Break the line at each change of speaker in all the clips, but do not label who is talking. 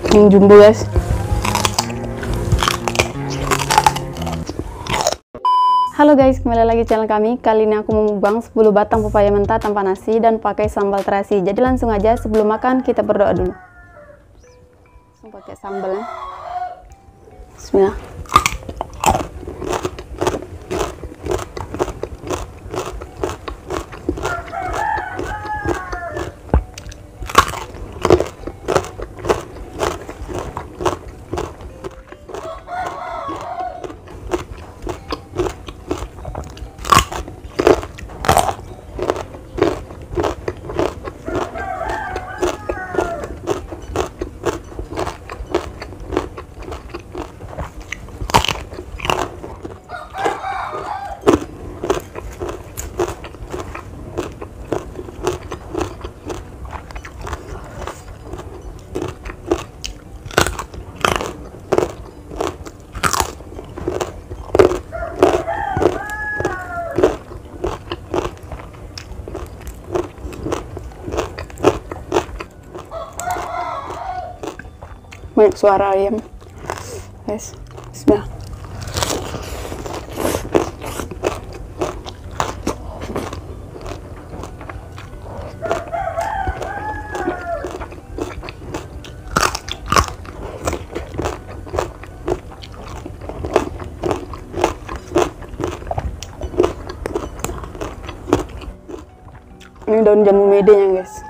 Yang jumbo guys. Halo guys, kembali lagi channel kami. Kali ini aku mau mukbang 10 batang pepaya mentah tanpa nasi dan pakai sambal terasi. Jadi langsung aja, sebelum makan kita berdoa dulu. Langsung pakai sambalnya. Bismillah. Banyak suara ayam guys. Bismillah. Ini daun jambu medenya guys.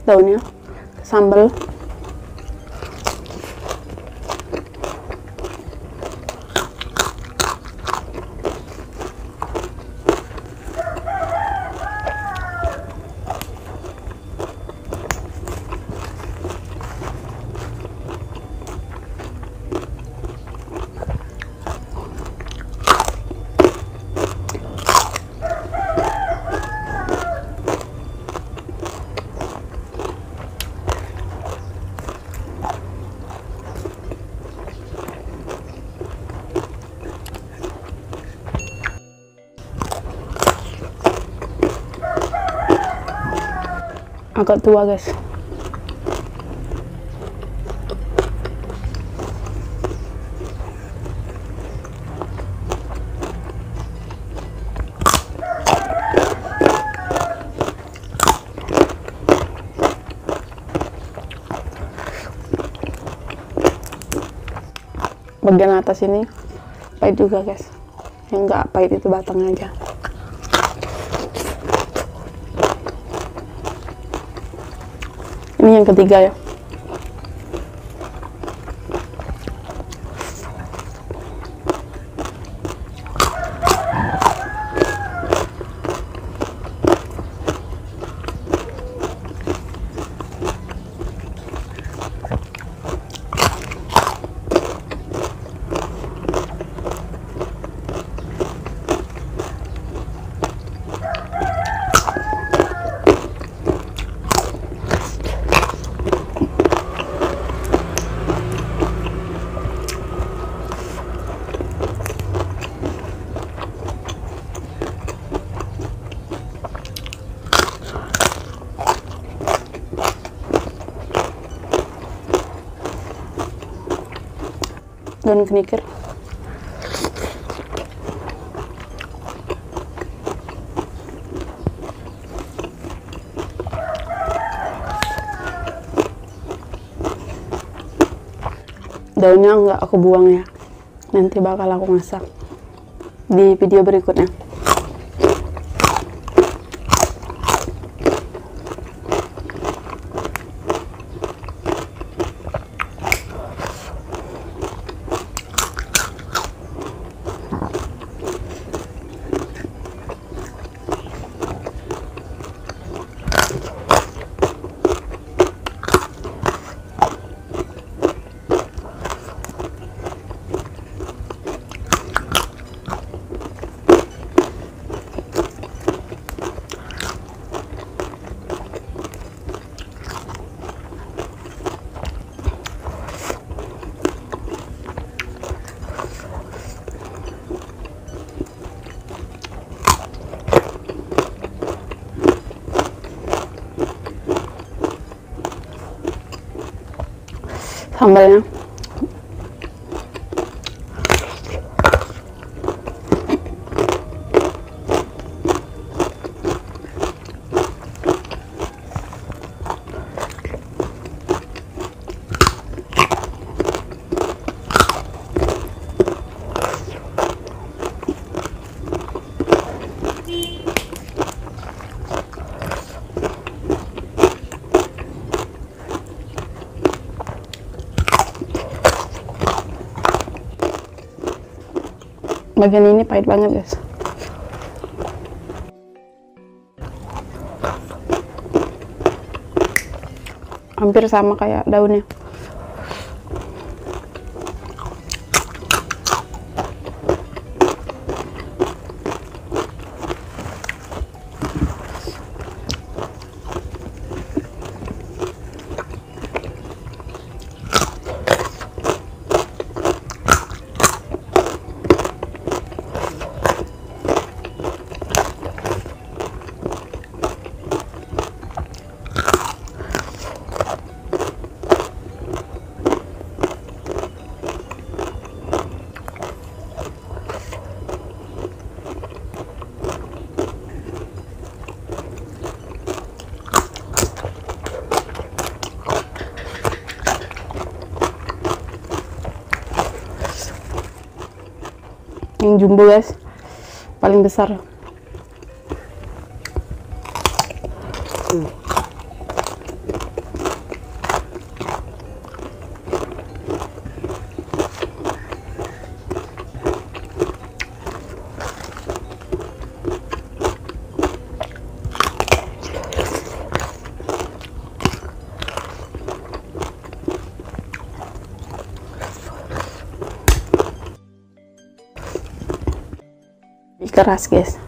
Daunnya sambal. Agak tua guys. Bagian atas ini pahit juga guys. Yang nggak pahit itu batangnya aja. Ini yang ketiga ya. Daun kenikir. Daunnya nggak aku buang ya, nanti bakal aku masak di video berikutnya. sambalnya. Bagian ini pahit banget guys. Hampir sama kayak daunnya. Yang jumbo guys, paling besar. Keras guys.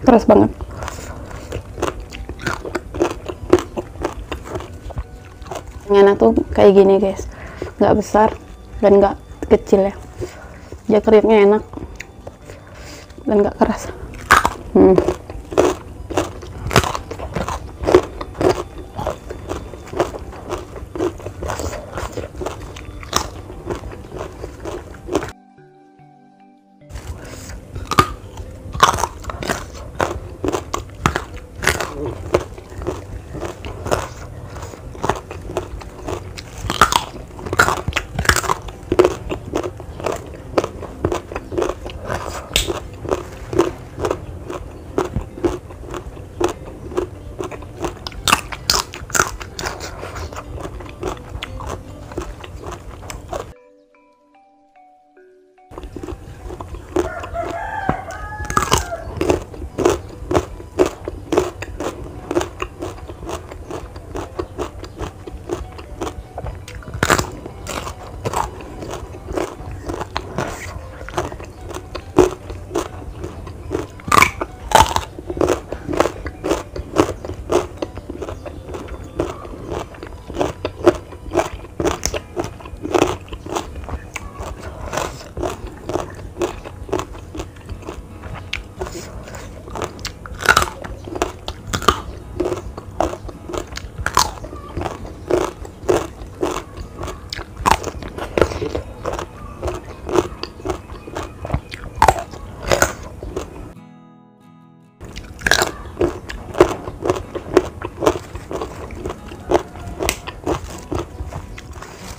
Keras banget. Yang enak tuh kayak gini guys, nggak besar dan nggak kecil ya. Dia kriuknya enak dan nggak keras.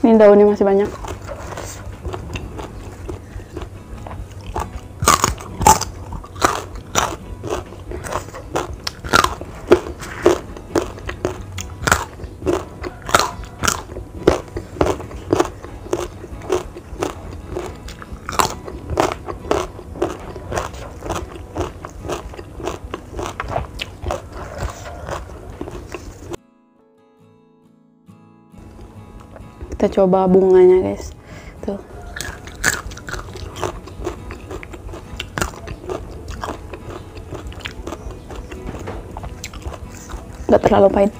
Ini daunnya masih banyak. Kita coba bunganya, guys. Tuh. Nggak terlalu pahit.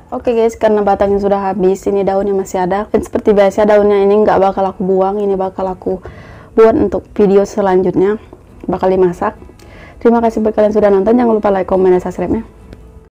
Oke guys, karena batangnya sudah habis, ini daunnya masih ada. Dan seperti biasa daunnya ini nggak bakal aku buang, ini bakal aku buat untuk video selanjutnya, bakal dimasak. Terima kasih buat kalian sudah nonton, jangan lupa like, comment, dan subscribe-nya.